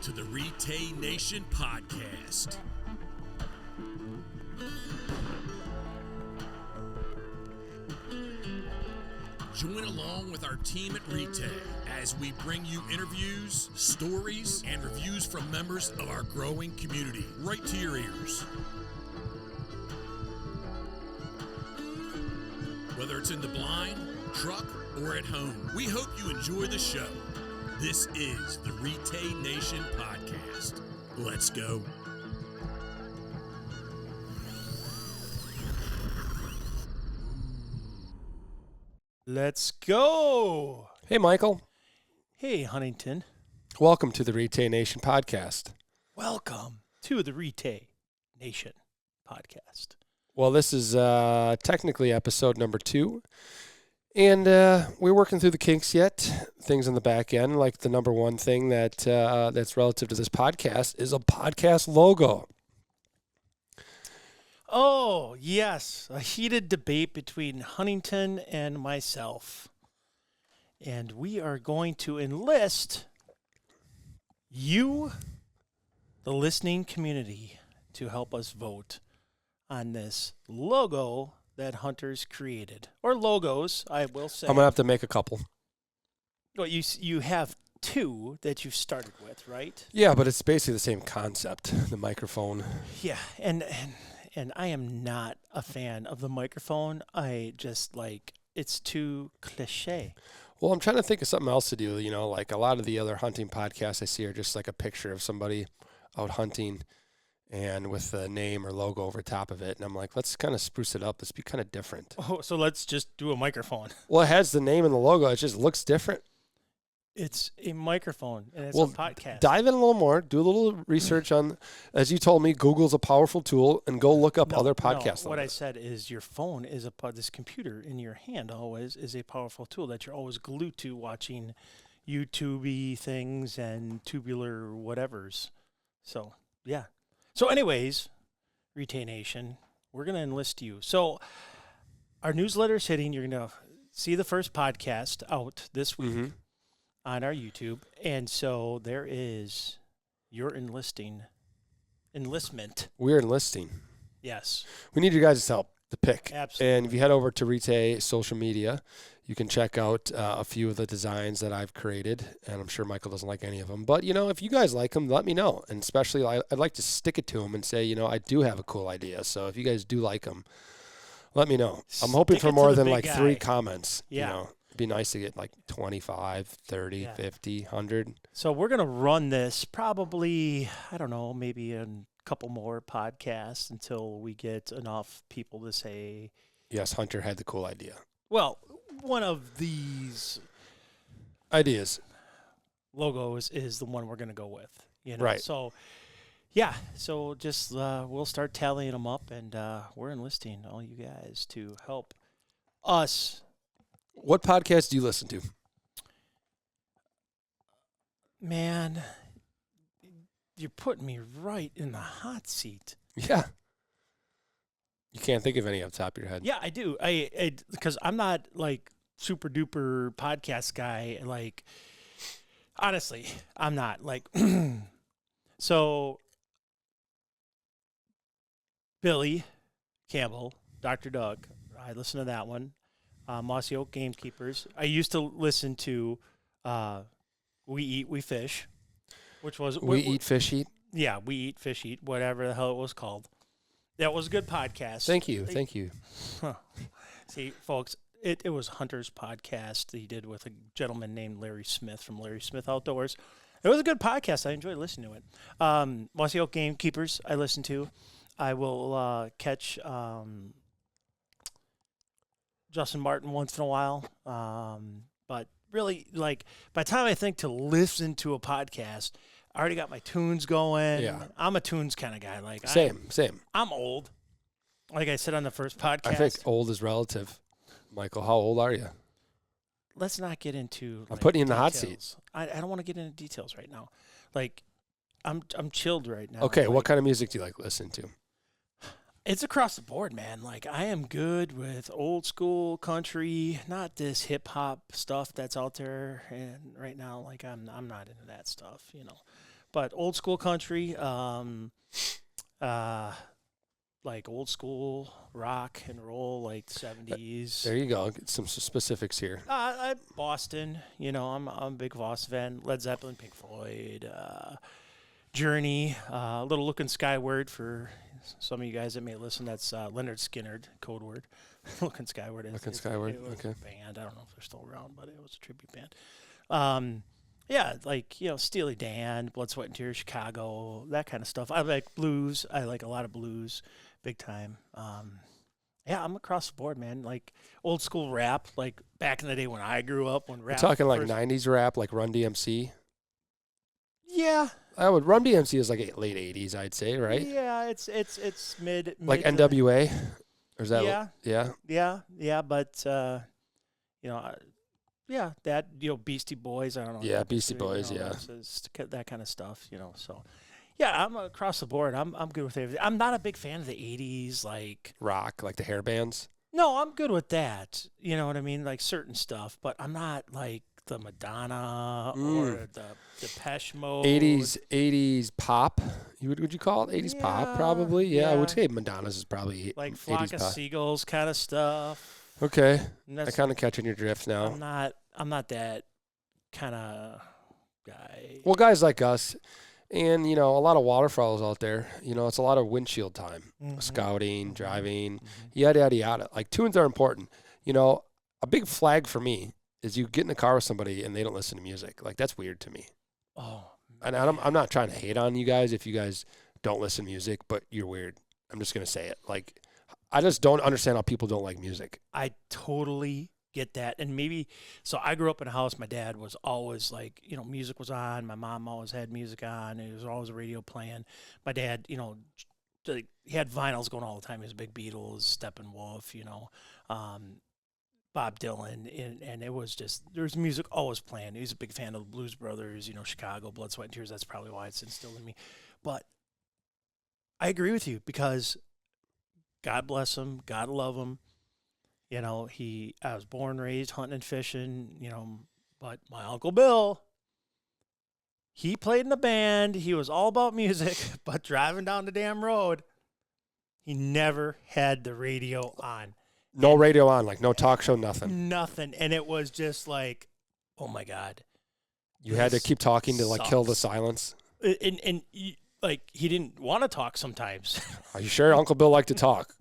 to the RETAY Nation Podcast. Join along with our team at RETAY as we bring you interviews, stories, and reviews from members of our growing community right to your ears. Whether it's in the blind, truck, or at home, we hope you enjoy the show. This is the RETAY Nation Podcast. Let's go. Let's go. Hey, Michael. Hey, Huntington. Welcome to the RETAY Nation Podcast. Welcome to the RETAY Nation Podcast. Well, this is technically episode number 2. And we're working through the kinks yet. Things on the back end, like the number one thing that's relative to this podcast is a podcast logo. Oh, yes. A heated debate between Huntington and myself. And we are going to enlist you, the listening community, to help us vote on this logo that Hunter's created. Or logos, I will say. I'm going to have to make a couple. Well, you have 2 that you've started with, right? Yeah, but it's basically the same concept, the microphone. Yeah, and I am not a fan of the microphone. I just it's too cliche. Well, I'm trying to think of something else to do. You know, like a lot of the other hunting podcasts I see are just like a picture of somebody out hunting and with a name or logo over top of it. And I'm like, let's kind of spruce it up. Let's be kind of different. Oh, so let's just do a microphone. Well, it has the name and the logo. It just looks different. It's a microphone, and it's a podcast. Dive in a little more. Do a little research on, as you told me, Google's a powerful tool, and go look up other podcasts. No, what I said is your phone is this computer in your hand always is a powerful tool that you're always glued to watching YouTube-y things and tubular whatevers. So, yeah. So anyways, RETAY Nation, we're going to enlist you. So our newsletter's hitting. You're going to see the first podcast out this week on our YouTube. And so there is your enlistment. We're enlisting. Yes. We need your guys' help to pick. Absolutely. And if you head over to RETAY social media, you can check out a few of the designs that I've created. And I'm sure Michael doesn't like any of them. But, if you guys like them, let me know. And especially, I'd like to stick it to them and say, I do have a cool idea. So if you guys do like them, let me know. I'm hoping for more than 3 comments. Yeah. It'd be nice to get 25, 30, 50, 100. So we're going to run this probably, I don't know, maybe a couple more podcasts until we get enough people to say, yes, Hunter had the cool idea. Well, one of these ideas logos is the one we're going to go with, Right. So, yeah. So just we'll start tallying them up, and we're enlisting all you guys to help us. What podcast do you listen to? Man, you're putting me right in the hot seat. Yeah. You can't think of any off the top of your head. Yeah, I do. I because I'm not super duper podcast guy. Honestly, I'm not So Billy Campbell, Dr. Doug, I listen to that one. Mossy Oak Gamekeepers. I used to listen to We Eat, We Fish, which was... We Eat, Fish Eat? Yeah, We Eat, Fish Eat, whatever the hell it was called. That was a good podcast. Thank you. Huh. See, folks, it was Hunter's podcast he did with a gentleman named Larry Smith from Larry Smith Outdoors. It was a good podcast. I enjoyed listening to it. Mossy Oak Gamekeepers I listen to. I will catch... Justin Martin once in a while. But really, by the time I think to listen to a podcast, I already got my tunes going. Yeah. I'm a tunes kind of guy. Same. I'm old. Like I said on the first podcast. I think old is relative. Michael, how old are you? Let's not get into I'm putting you in the hot details. seat. I don't want to get into details right now. I'm chilled right now. Okay, what kind of music do you like to listen to? It's across the board, man. I am good with old school country, not this hip hop stuff that's out there and right now. I'm not into that stuff, But old school country, like old school rock and roll, like 70s. There you go. Get some specifics here. Boston, I'm a big Boston fan. Led Zeppelin, Pink Floyd, Journey, a little Looking Skyward for some of you guys that may listen. That's Leonard Skinner, code word. Looking Skyward. Looking Skyward, it was okay. a band. I don't know if they're still around, but it was a tribute band. Like, Steely Dan, Blood, Sweat, and Tears, Chicago, that kind of stuff. I like blues. I like a lot of blues, big time. I'm across the board, man. Like old school rap, like back in the day when I grew up, when rap. We're talking like 90s rap, like Run DMC. Yeah. Run DMC is like late 80s, I'd say, right? Yeah, it's mid. Like NWA? Or is that? Yeah, but Beastie Boys. I don't know. Yeah, Beastie Boys. Yeah, that kind of stuff. So yeah, I'm across the board. I'm good with everything. I'm not a big fan of the '80s, like rock, like the hair bands. No, I'm good with that. You know what I mean, like certain stuff. But I'm not like the Madonna or the Depeche Mode. 80s pop. Would you call it 80s pop? Probably. Yeah, I would say Madonna's is probably like Flock of Seagulls kind of stuff. Okay, I kind of catching your drift now. I'm not that kind of guy. Well, guys like us, and a lot of waterfalls out there. It's a lot of windshield time, scouting, driving, yada yada yada. Like tunes are important. A big flag for me is you get in the car with somebody and they don't listen to music. Like that's weird to me. Oh, and I'm not trying to hate on you guys if you guys don't listen to music, but you're weird. I'm just gonna say it. Like I just don't understand how people don't like music. I totally get that. And so I grew up in a house, my dad was always like, music was on. My mom always had music on. There was always a radio playing. My dad, he had vinyls going all the time. He was a big Beatles, Steppenwolf, Bob Dylan. And it was just, there's music always playing. He was a big fan of the Blues Brothers, Chicago, Blood, Sweat, and Tears. That's probably why it's instilled in me. But I agree with you because God bless him. God love him. I was born, raised hunting and fishing, but my Uncle Bill, he played in the band. He was all about music, but driving down the damn road, he never had the radio on. No radio on, like no talk show, nothing. Nothing. And it was just like, oh my God. You had to keep talking to like kill the silence. And he didn't want to talk sometimes. Are you sure Uncle Bill liked to talk?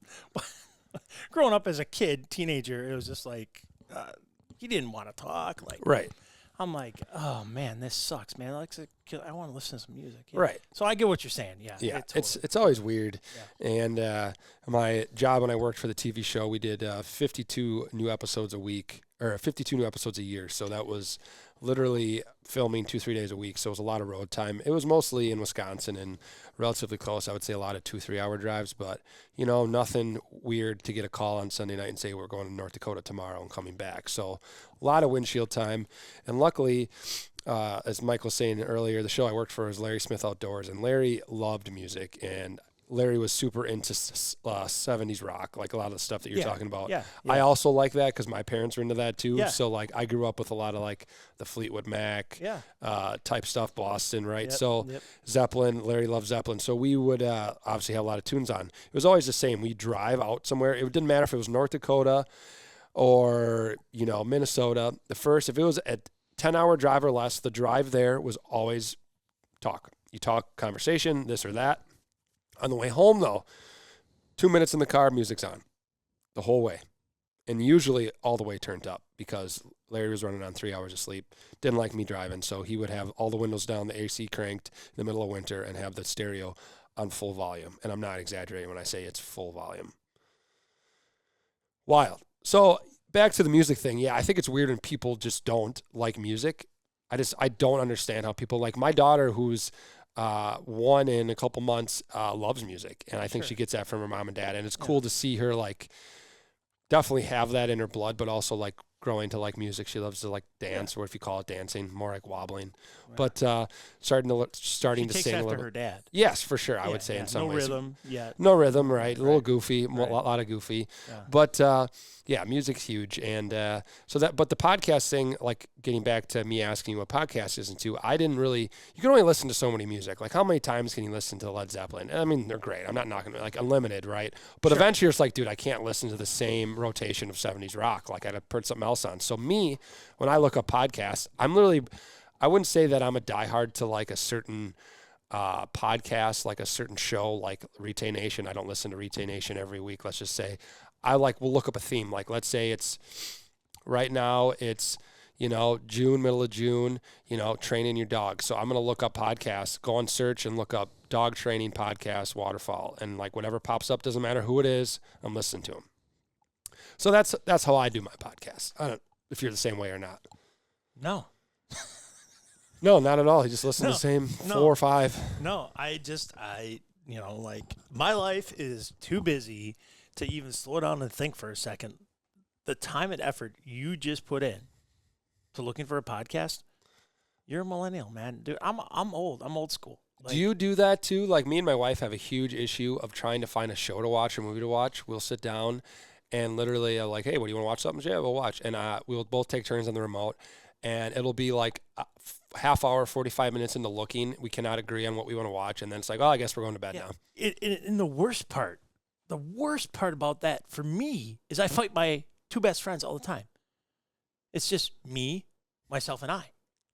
Growing up as a kid, teenager, it was just like he didn't want to talk. Like, right. I'm like, oh man, this sucks, man. I want to listen to some music. Yeah. Right. So I get what you're saying. Yeah. Yeah. It's always weird. Yeah. And my job when I worked for the TV show, we did 52 new episodes a week or 52 new episodes a year. So that was literally filming 2-3 days a week. So it was a lot of road time. It was mostly in Wisconsin and relatively close. I would say a lot of 2-3 hour drives, but nothing weird to get a call on Sunday night and say we're going to North Dakota tomorrow and coming back. So a lot of windshield time. And luckily, as Mike was saying earlier, the show I worked for was Larry Smith Outdoors, and Larry loved music, and Larry was super into 70s rock, like a lot of the stuff that you're talking about. Yeah. I also like that because my parents were into that too. Yeah. So like I grew up with a lot of like the Fleetwood Mac type stuff, Boston, right? So Zeppelin, Larry loved Zeppelin. So we would obviously have a lot of tunes on. It was always the same. We'd drive out somewhere. It didn't matter if it was North Dakota or, Minnesota. If it was a 10-hour drive or less, the drive there was always talk. You talk conversation, this or that. On the way home, though, 2 minutes in the car, music's on the whole way. And usually all the way turned up because Larry was running on 3 hours of sleep. Didn't like me driving, so he would have all the windows down, the AC cranked in the middle of winter, and have the stereo on full volume. And I'm not exaggerating when I say it's full volume. Wild. So back to the music thing. Yeah, I think it's weird when people just don't like music. I don't understand how people like my daughter, who's one in a couple months, loves music, and I think she gets that from her mom and dad, and it's cool to see her like definitely have that in her blood, but also like growing to like music. She loves to like dance, or if you call it dancing, more like wobbling. Right. But starting to sing a little. Her dad. Yes, for sure. I would say in some ways. No rhythm yet. No rhythm, right? A little goofy, a lot of goofy. Yeah. But yeah, music's huge, and but the podcast thing, like getting back to me asking you what podcast is into, I didn't really. You can only listen to so many music. Like how many times can you listen to Led Zeppelin? I mean, they're great. I'm not knocking it, like unlimited, right? But eventually, you're just like, dude, I can't listen to the same rotation of 70s rock. Like I'd put something else on. So me, when I look up podcasts, I wouldn't say that I'm a diehard to like a certain podcast, like a certain show, like RETAY Nation. I don't listen to RETAY Nation every week. Let's just say we'll look up a theme. Like let's say it's right now it's, June, middle of June, training your dog. So I'm going to look up podcasts, go on search and look up dog training podcast, waterfall. And like whatever pops up, doesn't matter who it is, I'm listening to them. So that's how I do my podcast. I don't know if you're the same way or not. No. No, not at all. You just listen to the same 4 or 5. No, like my life is too busy to even slow down and think for a second. The time and effort you just put in to looking for a podcast, you're a millennial, man. Dude, I'm old. I'm old school. Like, do you do that too? Like me and my wife have a huge issue of trying to find a show to watch or movie to watch. We'll sit down and literally like, hey, what do you want to watch something? Yeah, we'll watch. And we'll both take turns on the remote. And it'll be like a half hour, 45 minutes into looking. We cannot agree on what we want to watch. And then it's like, oh, I guess we're going to bed now. And the worst part about that for me is I fight my 2 best friends all the time. It's just me, myself, and I.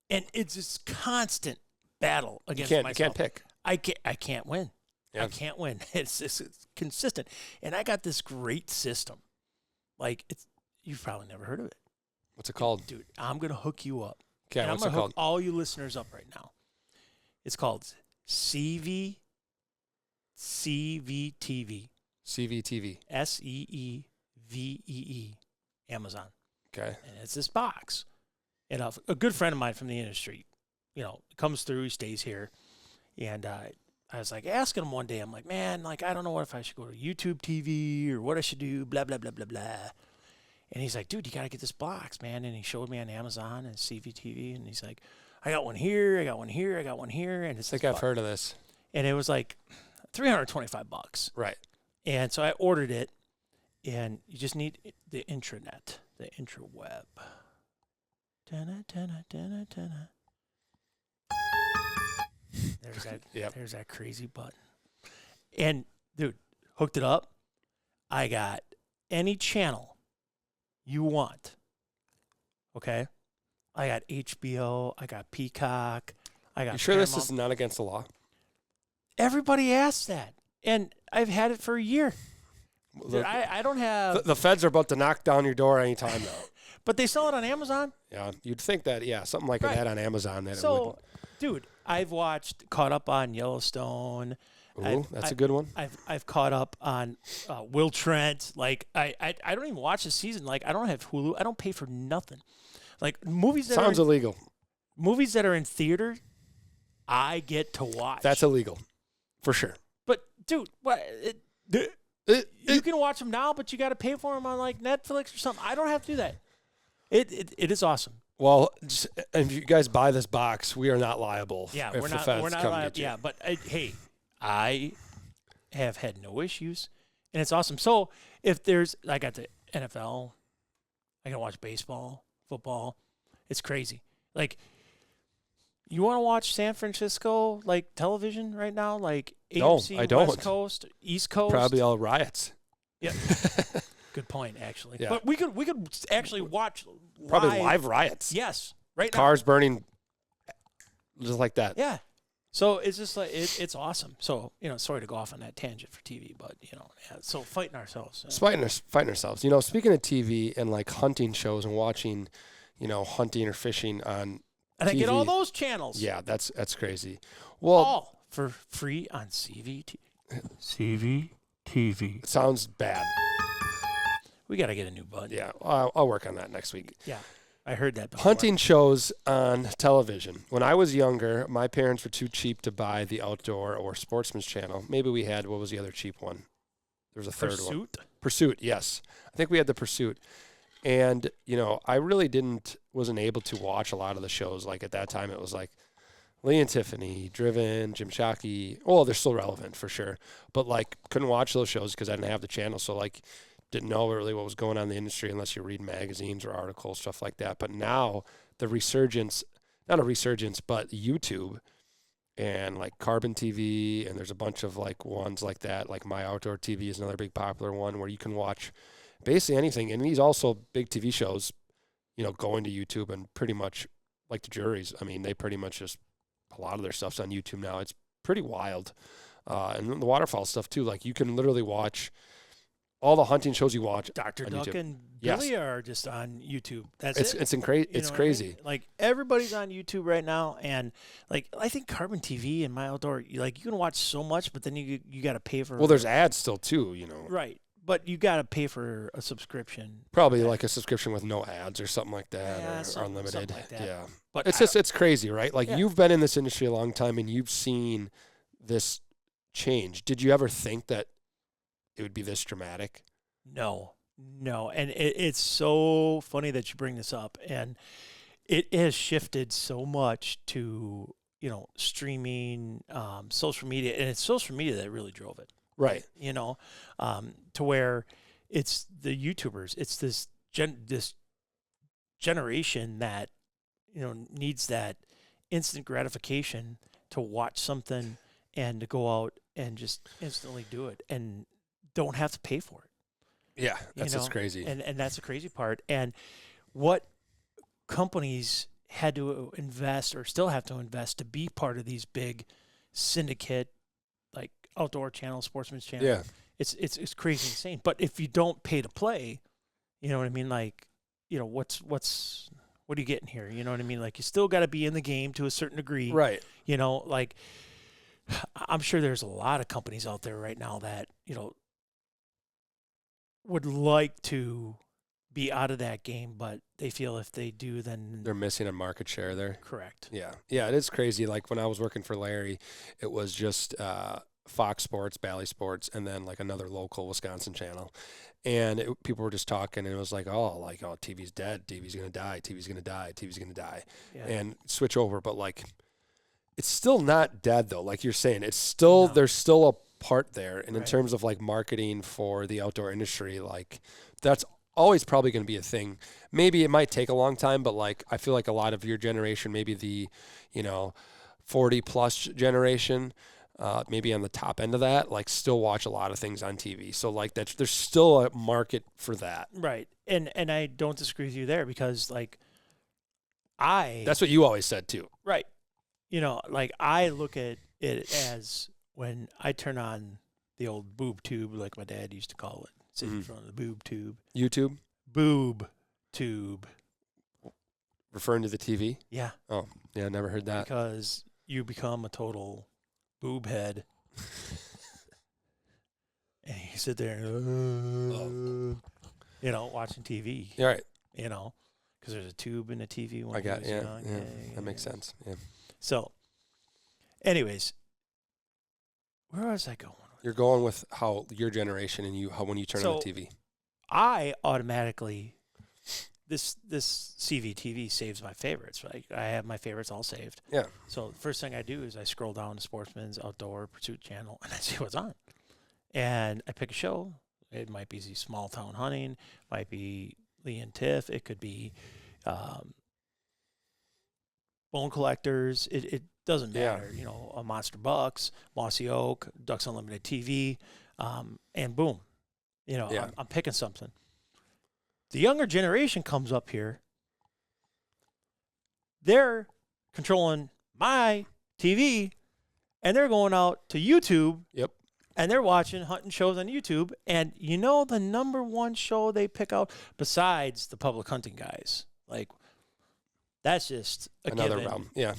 And it's this constant battle against myself. You can't pick. I can't win. Yeah. I can't win. It's consistent. And I got this great system. Like, you've probably never heard of it. What's it called? Dude, I'm going to hook you up. Okay, and what's I'm it going to called? hook all you listeners up right now. It's called CVTV. CVTV. SEEVEE. Amazon. Okay. And it's this box. And a good friend of mine from the industry, comes through, he stays here. And I was like asking him one day, I'm like, man, like, I don't know if I should go to YouTube TV or what I should do, blah, blah, blah, blah, blah. And he's like, dude, you got to get this box, man. And he showed me on Amazon and CVTV. And he's like, I got one here, I got one here, I got one here. And it's I think I've heard of this. And it was like $325. Right. And so I ordered it. And you just need the intranet, the intraweb. There's that. Yep. There's that crazy button. And dude, hooked it up. I got any channel you want. Okay, I got HBO. I got Peacock. I got. You sure Paramount. this is not against the law? Everybody asks that, and I've had it for a year. Dude, I don't have. The feds are about to knock down your door anytime now. But they sell it on Amazon. Yeah, you'd think that. Yeah, something like that on Amazon. That so, it would. Dude, I've caught up on Yellowstone. Ooh, that's a good one. I've caught up on Will Trent. Like I don't even watch the season. Like I don't have Hulu. I don't pay for nothing. Like movies that sounds illegal. Movies that are in theater, I get to watch. That's illegal, for sure. But dude, what? You can watch them now, but you got to pay for them on like Netflix or something. I don't have to do that. It is awesome. Well, if you guys buy this box, we are not liable. Yeah, if we're not liable. Yeah, but hey, I have had no issues, and it's awesome. So I got the NFL, I can watch baseball, football. It's crazy. Like, you want to watch San Francisco like television right now, like AMC, no, I don't. West Coast, East Coast. Probably all riots. Yeah. Good point, actually. Yeah. But we could actually watch probably live riots. Yes, right now. Cars burning, just like that. Yeah. So it's just like it's awesome. So sorry to go off on that tangent for TV, but so fighting ourselves. Fighting ourselves. Speaking of TV and like hunting shows and watching, hunting or fishing on. And TV, I get all those channels. Yeah, that's crazy. Well, all for free on CVTV. It sounds bad. We got to get a new button. Yeah, I'll work on that next week. Yeah, I heard that before. Hunting shows on television. When I was younger, my parents were too cheap to buy the Outdoor or Sportsman's Channel. Maybe we had, what was the other cheap one? There was a third one. Pursuit? Pursuit, yes. I think we had the Pursuit. And, you know, I really wasn't able to watch a lot of the shows. Like at that time, it was like Lee and Tiffany, Driven, Jim Shockey. Oh, they're still relevant for sure. But like couldn't watch those shows because I didn't have the channel. So like didn't know really what was going on in the industry unless you read magazines or articles, stuff like that. But now the resurgence, not a resurgence, but YouTube and like Carbon TV, and there's a bunch of like ones like that. Like My Outdoor TV is another big popular one where you can watch basically anything. And these also big TV shows, you know, go into YouTube and pretty much like the juries. I mean, they pretty much just, a lot of their stuff's on YouTube now. It's pretty wild. And then the waterfowl stuff too. Like you can literally watch all the hunting shows you watch. Dr. Duck YouTube. and Billy are just on YouTube. That's it. It's crazy. I mean? Like everybody's on YouTube right now, and like I think Carbon TV and My Outdoor, like you can watch so much, but then you got to pay for. Well, there's ads still too, you know. Right, but you got to pay for a subscription. Probably like a subscription with no ads or something like that, or unlimited. Something like that. Yeah, but it's crazy, right? Like you've been in this industry a long time and you've seen this change. Did you ever think that it would be this dramatic? No. And it's so funny that you bring this up. And it has shifted so much to, you know, streaming, social media. And it's social media that really drove it. Right. You know, to where it's the YouTubers. It's this generation that, you know, needs that instant gratification to watch something and to go out and just instantly do it and don't have to pay for it. Yeah, that's what's crazy. And that's the crazy part. And what companies had to invest or still have to invest to be part of these big syndicate, like Outdoor Channel, Sportsman's Channel. Yeah. It's crazy insane. But if you don't pay to play, you know what I mean? Like, you know, what are you getting here? You know what I mean? Like you still got to be in the game to a certain degree. Right. You know, like I'm sure there's a lot of companies out there right now that, you know, would like to be out of that game, but they feel if they do, then they're missing a market share there. Correct. Yeah, it is crazy. Like when I was working for Larry, it was just Fox Sports, Bally Sports, and then like another local Wisconsin channel, and people were just talking, and it was like, oh, TV's dead, TV's gonna die, TV's gonna die, TV's gonna die, and switch over. But like, it's still not dead though. Like you're saying, it's still there's still a part there, and in terms of like marketing for the outdoor industry, like that's always probably going to be a thing. Maybe it might take a long time, but like I feel like a lot of your generation, maybe the 40 plus generation, maybe on the top end of that, like still watch a lot of things on TV. So like there's still a market for that. Right. And I don't disagree with you there because like that's what you always said too. Right. You know, like I look at it as when I turn on the old boob tube, like my dad used to call it, sit in front of the boob tube. YouTube? Boob tube. Referring to the TV? Yeah. Oh, yeah, never heard that. Because you become a total boob head. And you sit there, watching TV. You're right. You know, because there's a tube in the TV. I got yeah, that makes sense. Yeah. So, anyways, where was I going? You're going with how your generation and when you turn on the TV. I automatically, this CVTV saves my favorites. Right? I have my favorites all saved. Yeah. So the first thing I do is I scroll down to Sportsman's Outdoor Pursuit channel and I see what's on. And I pick a show. It might be small town hunting, might be Lee and Tiff. It could be bone collectors. It doesn't matter. You know, a Monster Bucks, Mossy Oak, Ducks Unlimited TV, and boom. You know, I'm picking something. The younger generation comes up here. They're controlling my TV, and they're going out to YouTube. Yep. And they're watching hunting shows on YouTube. And you know the number one show they pick out, besides the public hunting guys, like that's just another realm. Yeah.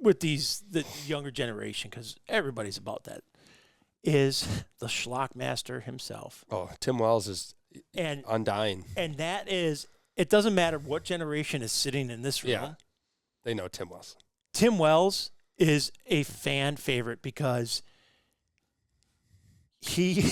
With the younger generation, because everybody's about that, is the Schlockmaster himself. Oh, Tim Wells is undying. And that is, it doesn't matter what generation is sitting in this room. Yeah, they know Tim Wells. Tim Wells is a fan favorite because he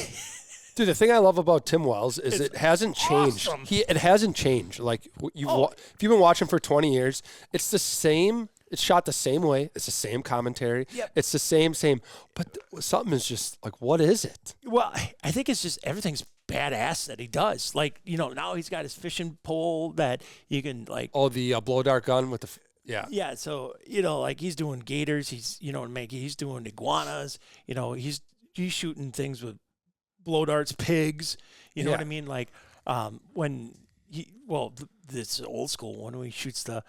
Dude, the thing I love about Tim Wells is it hasn't changed. awesome. It hasn't changed. Like if you've been watching for 20 years, it's the same. It's shot the same way. It's the same commentary. Yep. It's the same. But something is just like, what is it? Well, I think it's just everything's badass that he does. Like, now he's got his fishing pole that you can like. Oh, the blow dart gun with the. Yeah. Yeah. So, like he's doing gators. He's, he's doing iguanas. He's shooting things with blow darts, pigs. You know what I mean? Like, when this old school one when he shoots the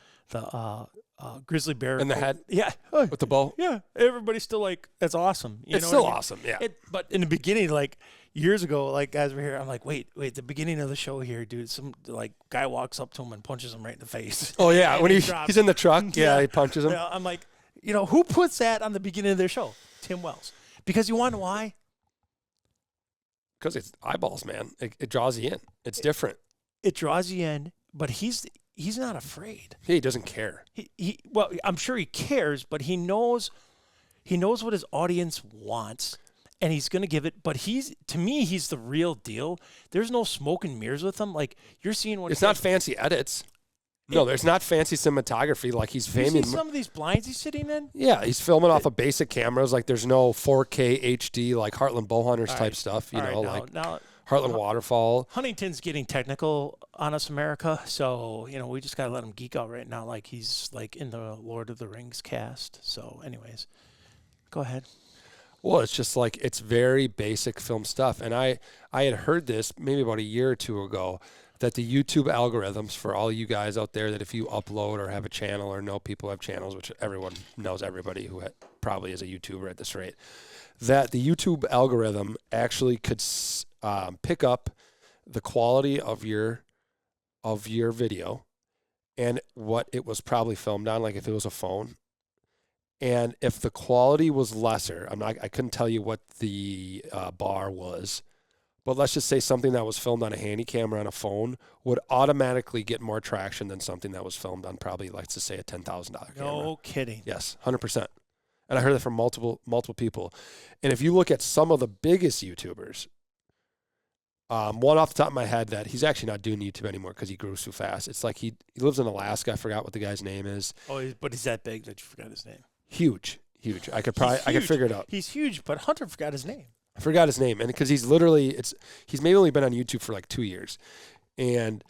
grizzly bear in the head, with the bow, everybody's still like, that's awesome. It's still awesome, but in the beginning, like years ago, like guys were here, I'm like, wait, the beginning of the show here, dude, some like guy walks up to him and punches him right in the face. Oh yeah, when he's in the truck, he punches him. Yeah, I'm like, who puts that on the beginning of their show? Tim Wells, because you want to know why? Because it's eyeballs, man. It draws you in. It's different. It draws you in, but he's not afraid. He doesn't care. Well, I'm sure he cares, but he knows what his audience wants, and he's going to give it. But to me, he's the real deal. There's no smoke and mirrors with him. Like you're seeing what it's not fancy edits. No, there's not fancy cinematography like he's filming. You see some of these blinds he's sitting in? Yeah, he's filming off of basic cameras. Like there's no 4K HD like Heartland Bowhunters type stuff. Now, Heartland Waterfall. Huntington's getting technical on us, America. So we just gotta let him geek out right now, like he's like in the Lord of the Rings cast. So, anyways, go ahead. Well, it's just like it's very basic film stuff, and I had heard this maybe about a year or two ago. That the YouTube algorithms for all you guys out there, that if you upload or have a channel or know people have channels, which everyone knows everybody who probably is a YouTuber at this rate, that the YouTube algorithm actually could pick up the quality of your video and what it was probably filmed on, like if it was a phone. And if the quality was lesser, I couldn't tell you what the bar was, but let's just say something that was filmed on a handy camera on a phone would automatically get more traction than something that was filmed on probably, let's just say, a $10,000 camera. No kidding. Yes, 100%. And I heard that from multiple people. And if you look at some of the biggest YouTubers, one off the top of my head that he's actually not doing YouTube anymore because he grew so fast. It's like he lives in Alaska. I forgot what the guy's name is. Oh, but he's that big that you forgot his name. Huge. I could figure it out. He's huge, but Hunter forgot his name. I forgot his name, and because he's maybe only been on YouTube for like 2 years, and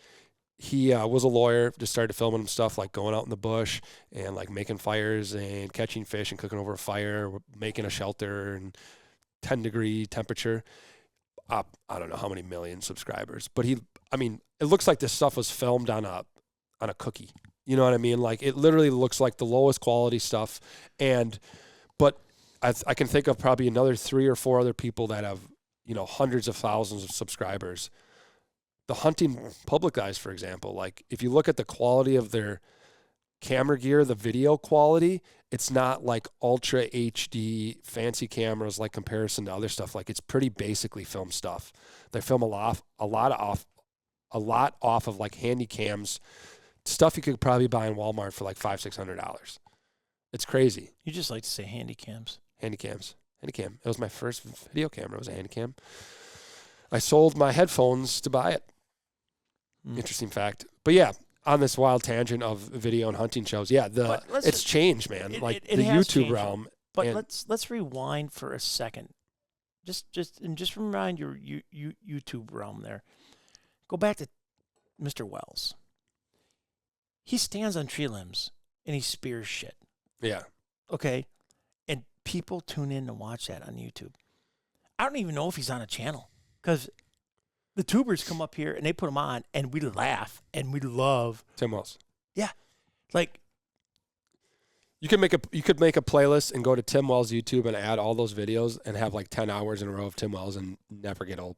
he was a lawyer. Just started filming him stuff like going out in the bush and like making fires and catching fish and cooking over a fire, making a shelter and 10-degree temperature. I don't know how many million subscribers, but it looks like this stuff was filmed on a cookie. You know what I mean? Like it literally looks like the lowest quality stuff, but I can think of probably another 3 or 4 other people that have, hundreds of thousands of subscribers. The hunting public guys, for example, like if you look at the quality of their camera gear, the video quality, it's not like ultra HD fancy cameras like comparison to other stuff. Like it's pretty basically film stuff. They film a lot off of like handy cams, stuff you could probably buy in Walmart for like $500-$600. It's crazy. You just like to say handy cams. Handycam. It was my first video camera. It was a Handycam. I sold my headphones to buy it. Interesting fact. But yeah, on this wild tangent of video and hunting shows, it's changed, man. The YouTube changed. realm. But let's rewind for a second. Just remind your YouTube realm there. Go back to Mr. Wells. He stands on tree limbs and he spears shit. Yeah. Okay. And people tune in to watch that on YouTube. I don't even know if he's on a channel because the tubers come up here and they put him on and we laugh and we love Tim Wells. Yeah. Like you could make a playlist and go to Tim Wells YouTube and add all those videos and have like 10 hours in a row of Tim Wells and never get old.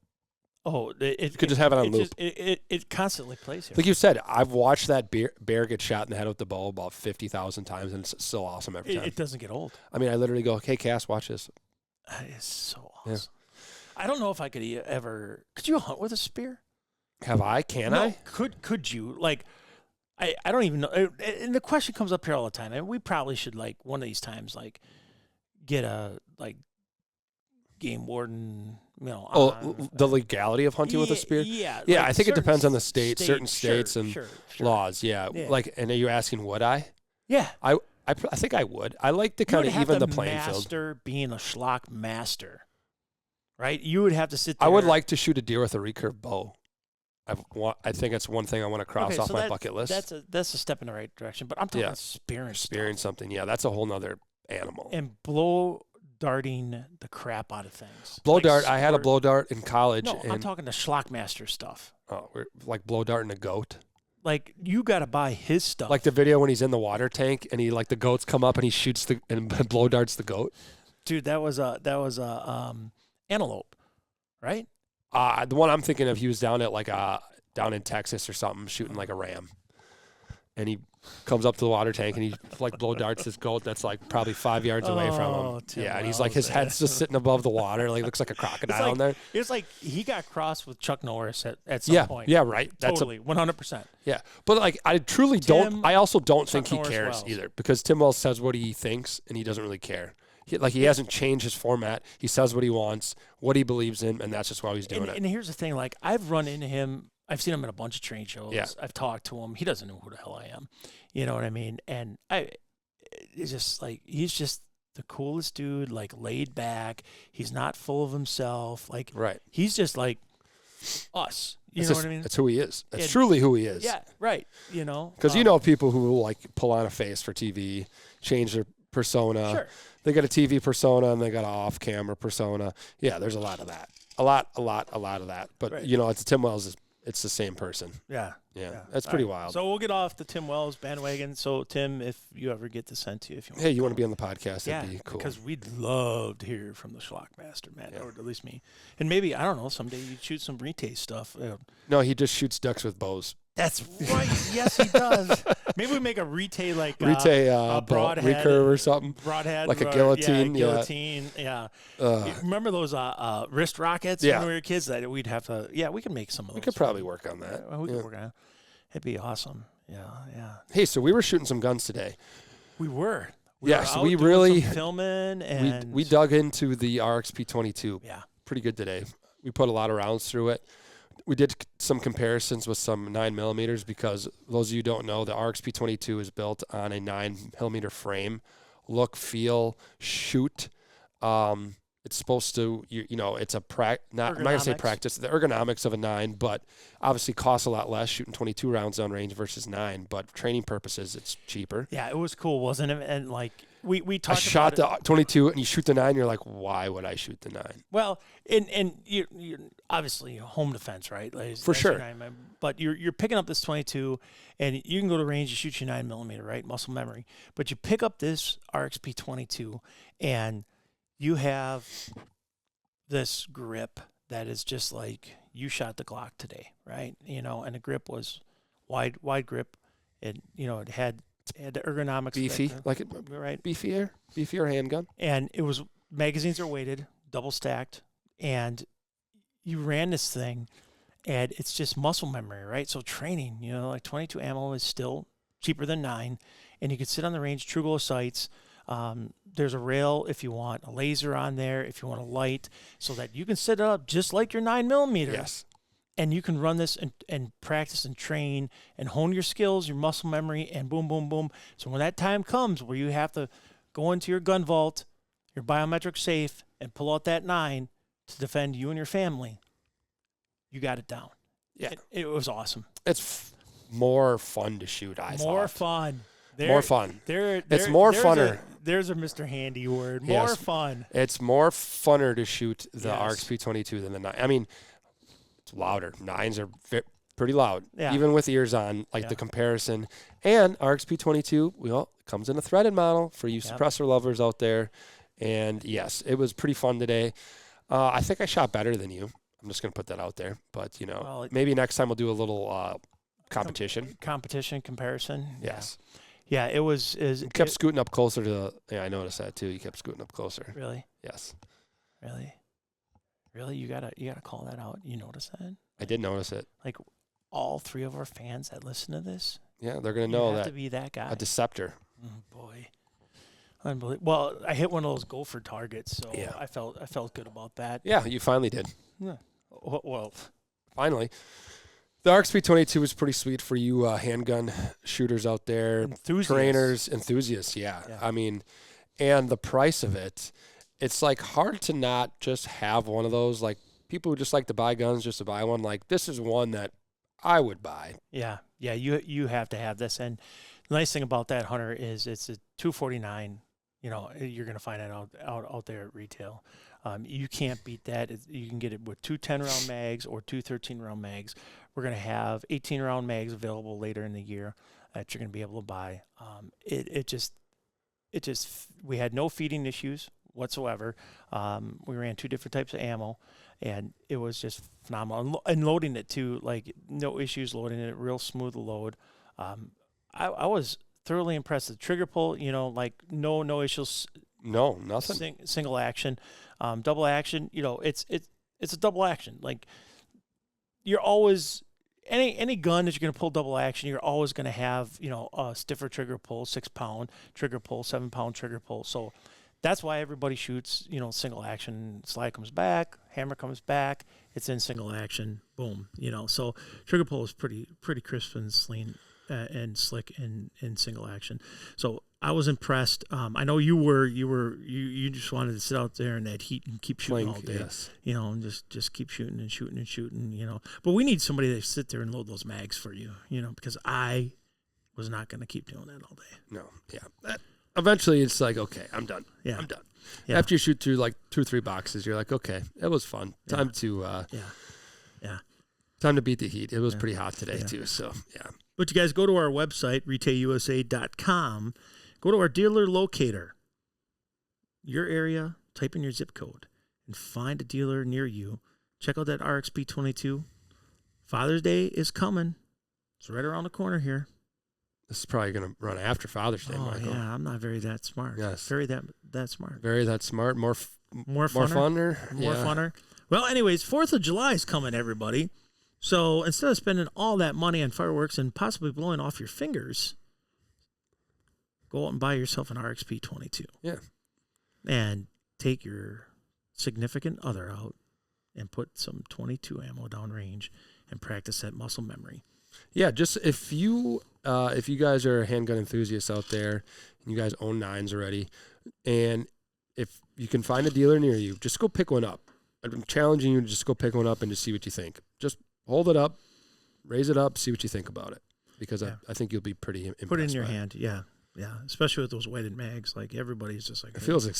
Oh, you could just have it on loop. It constantly plays here. Like you said, I've watched that bear get shot in the head with the bow about 50,000 times, and it's so awesome every time. It doesn't get old. I mean, I literally go, "Hey, Cass, watch this." That is so awesome. Yeah. I don't know if I could ever. Could you hunt with a spear? Have I? Can I? Could you? Like, I don't even know. And the question comes up here all the time. And we probably should like one of these times like get a like game warden The legality of hunting with a spear? Yeah. Yeah, like I think it depends on the state, certain sure, states and sure. laws. Yeah. Like, and are you asking would I? Yeah. I think I would. I like to kind of even the playing field. Master being a schlock master, right? You would have to sit there. I would like to shoot a deer with a recurve bow. I think it's one thing I want to cross off my bucket list. That's a step in the right direction. But I'm talking spearing something. Yeah, that's a whole nother animal. And blow darting the crap out of things. Blow dart. I had a blow dart in college. No, I'm talking the schlockmaster stuff. Oh, like blow darting a goat. Like, you got to buy his stuff. Like the video when he's in the water tank and the goats come up and he shoots and blow darts the goat. Dude, that was a antelope, right? The one I'm thinking of, he was down in Texas or something, shooting like a ram, and he comes up to the water tank and he like blow darts this goat that's like probably 5 yards away from him. Yeah, and he's like, his head's just sitting above the water, like looks like a crocodile in there. It's like he got crossed with Chuck Norris at some point. Yeah, right. Totally, 100%. Yeah, but like I truly don't. I also don't think he cares either, because Tim Wells says what he thinks and he doesn't really care. He hasn't changed his format. He says what he wants, what he believes in, and that's just why he's doing it. And here's the thing: like, I've run into him. I've seen him at a bunch of trade shows. Yeah. I've talked to him. He doesn't know who the hell I am. You know what I mean? And it's just like, he's just the coolest dude. Like, laid back. He's not full of himself. Like, right. He's just like us. You know what I mean? That's who he is. That's truly who he is. Yeah. Right. You know, because you know people who will like pull on a face for TV, change their persona. Sure. They got a TV persona and they got an off-camera persona. Yeah, there's a lot of that. A lot of that. But, right. You know, it's Tim Wells. It's the same person. Yeah. That's pretty wild. So we'll get off the Tim Wells bandwagon. So, Tim, if you ever get to send to you, if you want. Hey, you want to be on the podcast? That'd be cool. Because we'd love to hear from the Schlockmaster, man, or at least me. And maybe, I don't know, someday you'd shoot some RETAY stuff. No, he just shoots ducks with bows. That's right. Yes, he does. Maybe we make a RETAY broadhead recurve or something. Broadhead, like a guillotine. Yeah, guillotine. Yeah. Remember those wrist rockets when we were kids? That we'd have to. Yeah, we can make some of those. We could probably work on that. We could work on it. It'd be awesome. Yeah. Hey, so we were shooting some guns today. We were. So we really filming and we dug into the RXP-22. Yeah. Pretty good today. We put a lot of rounds through it. We did some comparisons with some 9mm because those of you who don't know, the RXP-22 is built on a 9mm frame. Look, feel, shoot. It's supposed to, it's a I'm not going to say practice, the ergonomics of a 9, but obviously costs a lot less shooting 22 rounds downrange versus 9. But for training purposes, it's cheaper. Yeah, it was cool, wasn't it? And like we talked. I shot the 22 and you shoot the 9. You're like, why would I shoot the 9? Well, and you obviously home defense, right? Like, for sure. But you're picking up this 22, and you can go to range and shoot your 9mm, right? Muscle memory. But you pick up this RXP-22, and you have this grip that is just like you shot the Glock today, right? And the grip was wide grip. It had the ergonomics. Beefy, right? Beefier handgun. And it was, magazines are weighted, double stacked, and you ran this thing, and it's just muscle memory, right? So training, like 22 ammo is still cheaper than 9, and you can sit on the range, true glow sights. There's a rail if you want a laser on there, if you want a light, so that you can set it up just like your 9mm. Yes. And you can run this and practice and train and hone your skills, your muscle memory, and boom, boom, boom. So when that time comes where you have to go into your gun vault, your biometric safe, and pull out that 9 to defend you and your family, you got it down. Yeah. It was awesome. It's more fun to shoot, More fun. More fun. It's more funner. There's a Mr. Handy word. More fun. It's more funner to shoot the RXP-22 than the 9. I mean, it's louder. 9s are pretty loud, even with ears on, the comparison. And RXP-22, comes in a threaded model for you suppressor lovers out there. And, yes, it was pretty fun today. I think I shot better than you. I'm just going to put that out there. But, maybe next time we'll do a little competition. Comparison. Yes. Yeah, it was. You kept scooting up closer to the. Yeah, I noticed that too. You kept scooting up closer. Really? Yes. Really? You gotta call that out. You notice that? I did notice it. Like all 3 of our fans that listen to this. Yeah, they're gonna know that. To be that guy. A deceptor. Oh, boy. Unbelievable. Well, I hit one of those gopher targets, so Yeah. I felt good about that. Yeah, you finally did. Yeah. Well, Finally. The RXP-22 was pretty sweet for you handgun shooters out there, enthusiasts. trainers, enthusiasts, yeah. I mean, and the price of it, it's like hard to not just have one of those. Like people who just like to buy guns just to buy one, like this is one that I would buy. Yeah, you have to have this. And the nice thing about that, Hunter, is it's a $249. You know, you're going to find it out there at retail. You can't beat that. You can get it with 2 10-round mags or 2 13-round mags. We're going to have 18-round mags available later in the year that you're going to be able to buy. We had no feeding issues whatsoever. We ran 2 different types of ammo, and it was just phenomenal. And loading it too, like no issues loading it, real smooth load. I was thoroughly impressed. The trigger pull, you know, like no issues. No, nothing. Single action, double action. You know, it's a double action. Like you're always any gun that you're going to pull double action, you're always going to have, you know, a stiffer trigger pull, 6-pound trigger pull, 7-pound trigger pull. So that's why everybody shoots, you know, single action. Slide comes back, hammer comes back, it's in single action, boom. You know, so trigger pull is pretty crisp and clean and slick in single action. So I was impressed. I know you were. You just wanted to sit out there in that heat and keep shooting all day. Yes. You know, and just keep shooting and shooting and shooting. You know, but we need somebody to sit there and load those mags for you. You know, because I was not going to keep doing that all day. No. Yeah. Eventually, it's like, okay, I'm done. Yeah. I'm done. Yeah. After you shoot through like 2 or 3 boxes, you're like, okay, it was fun. Time to time to beat the heat. It was pretty hot today too. So yeah. But you guys go to our website, retayusa.com. Go to our dealer locator, your area, type in your zip code, and find a dealer near you. Check out that RXP-22. Father's Day is coming. It's right around the corner here. This is probably going to run after Father's Day, Michael. Yeah, I'm not very that smart. Yes. Very that smart. Very that smart. More funner. More funner. Well, anyways, 4th of July is coming, everybody. So instead of spending all that money on fireworks and possibly blowing off your fingers, go out and buy yourself an RXP-22. Yeah. And take your significant other out and put some 22 ammo downrange and practice that muscle memory. Yeah, just if you guys are handgun enthusiasts out there and you guys own 9s already, and if you can find a dealer near you, just go pick one up. I'm challenging you to just go pick one up and just see what you think. Just hold it up, raise it up, see what you think about it, because I think you'll be pretty impressed. Put it in your hand, yeah, especially with those weighted mags. Like everybody's just like it feels the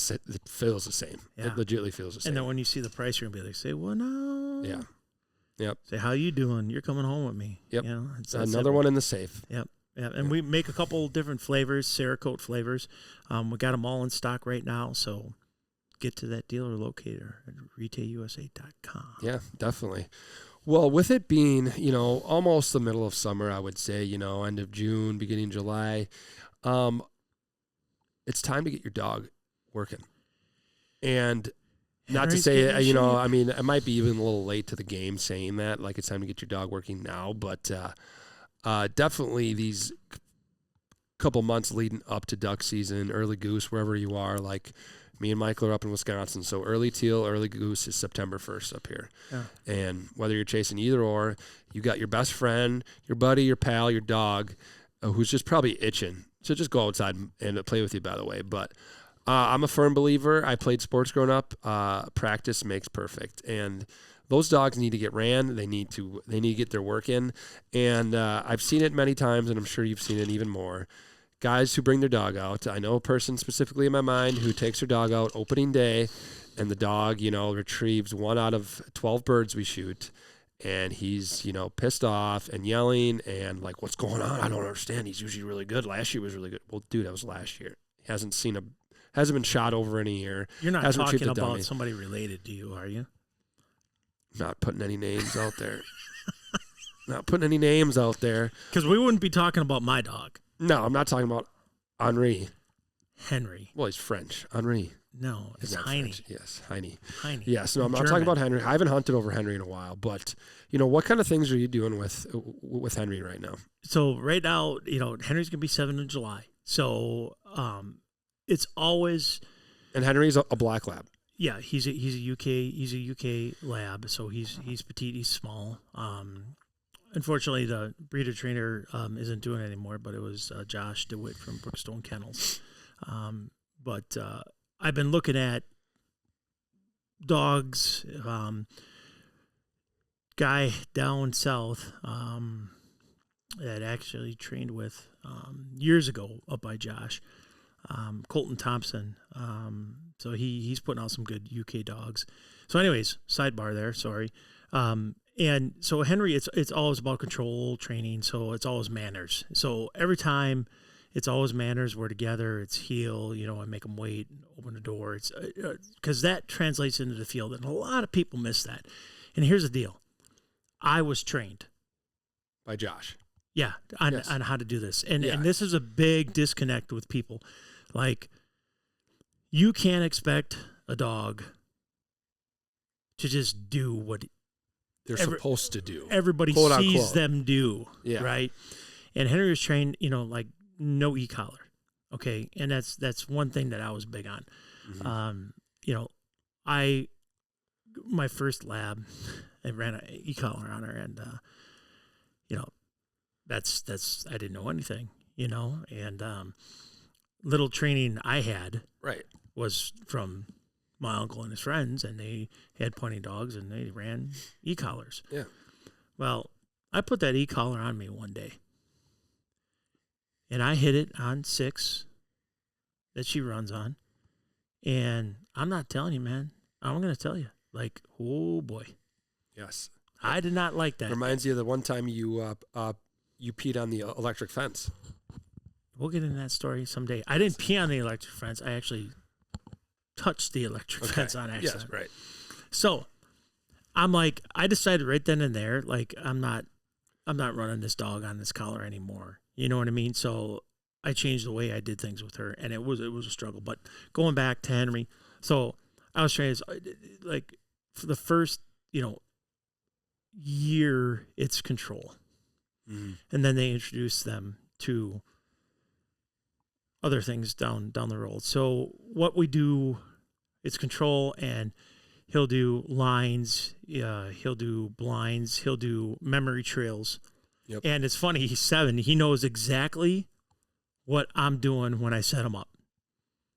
same. Yeah. It legitimately feels the same. And then when you see the price, you're gonna be like, say, well, no, yeah, yep. Say, how you doing? You're coming home with me. Yep. You know, it's another one in the safe. Yep. Yeah, and we make a couple different flavors, Cerakote flavors. We got them all in stock right now, so get to that dealer locator at retayusa.com. Yeah, definitely. Well, with it being, you know, almost the middle of summer, I would say, you know, end of June, beginning July, it's time to get your dog working. And not to say, you know, I mean, it might be even a little late to the game saying that, like it's time to get your dog working now, but definitely these couple months leading up to duck season, early goose, wherever you are, like me and Michael are up in Wisconsin, so early teal, early goose is September 1st up here. Yeah. And whether you're chasing either or, you got your best friend, your buddy, your pal, your dog, who's just probably itching. So just go outside and play with you, by the way. But I'm a firm believer. I played sports growing up. Practice makes perfect. And those dogs need to get ran. They need to get their work in. And I've seen it many times, and I'm sure you've seen it even more. Guys who bring their dog out. I know a person specifically in my mind who takes her dog out opening day, and the dog, you know, retrieves 1 out of 12 birds we shoot, and he's, you know, pissed off and yelling and like, what's going on? I don't understand. He's usually really good. Last year was really good. Well, dude, that was last year. He hasn't been shot over in a year. You're not talking about somebody related to you, are you? Not putting any names out there. Not putting any names out there. Because we wouldn't be talking about my dog. No, I'm not talking about Henri. Henry. Well, he's French. Henri. No, it's Heine. Yes, Heine. Heine. Yes, no, I'm not talking about Henry. I haven't hunted over Henry in a while, but, you know, what kind of things are you doing with Henry right now? So right now, you know, Henry's going to be 7th of July. So it's always. And Henry's a black lab. Yeah, he's a UK lab, so he's petite, he's small. Unfortunately, the breeder trainer isn't doing it anymore, but it was Josh DeWitt from Brookstone Kennels. But I've been looking at dogs. Guy down south that actually trained with years ago up by Josh, Colton Thompson. So he's putting out some good UK dogs. So anyways, sidebar there, sorry. And so Henry, it's always about control training, so it's always manners. So every time it's always manners. We're together. It's heel, I make them wait, open the door. It's because that translates into the field, and a lot of people miss that. And here's the deal. I was trained. By Josh. Yeah, on how to do this. And this is a big disconnect with people. Like, you can't expect a dog to just do what they're supposed to do. Everybody quote, sees unquote. them do, yeah. right? And Henry was trained, like no e-collar, okay? And that's one thing that I was big on. Mm-hmm. My first lab, I ran an e-collar on her, and that's I didn't know anything, and little training I had was from my uncle and his friends, and they had pointing dogs, and they ran e-collars. Yeah. Well, I put that e-collar on me one day, and I hit it on 6 that she runs on, and I'm not telling you, man. I'm going to tell you. Like, oh, boy. Yes. I did not like that. Reminds you of the one time you peed on the electric fence. We'll get into that story someday. I didn't pee on the electric fence. I actually touched the electric fence on accident. Yes, right. So I'm like, I decided right then and there, like, I'm not running this dog on this collar anymore. You know what I mean? So I changed the way I did things with her, and it was a struggle. But going back to Henry, so I was trying to, like, for the first, year, it's control. Mm-hmm. And then they introduced them to other things down the road. So what we do, it's control, and he'll do lines, he'll do blinds, he'll do memory trails. Yep. And it's funny, he's 7. He knows exactly what I'm doing when I set him up.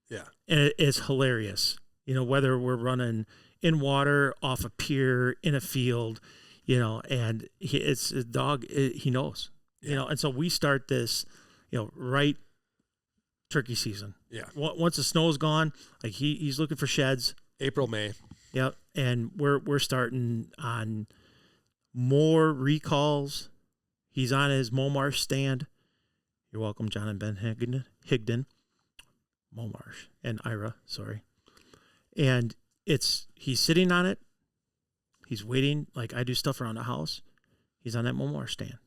Yeah. And it's hilarious. Whether we're running in water, off a pier, in a field, and it's a dog, he knows, and so we start this, right turkey season. Yeah. Once the snow's gone, like he's looking for sheds. April, May. Yep. And we're starting on more recalls. He's on his Momarsh stand. You're welcome, John and Ben Higdon. Momarsh and Ira, sorry. And he's sitting on it. He's waiting. Like, I do stuff around the house. He's on that Momarsh stand.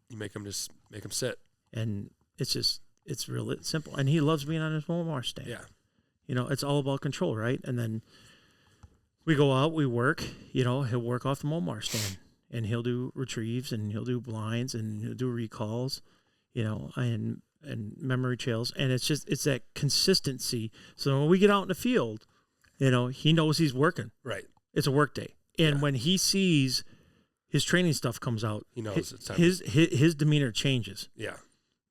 You make him sit. And it's real simple. And he loves being on his Momarsh stand. Yeah. It's all about control, right? And then we go out, we work, he'll work off the Momarsh stand, and he'll do retrieves, and he'll do blinds, and he'll do recalls, and memory trails. And it's that consistency. So when we get out in the field, he knows he's working. Right. It's a work day. And when he sees his training stuff comes out, he knows it's time. His demeanor changes. Yeah.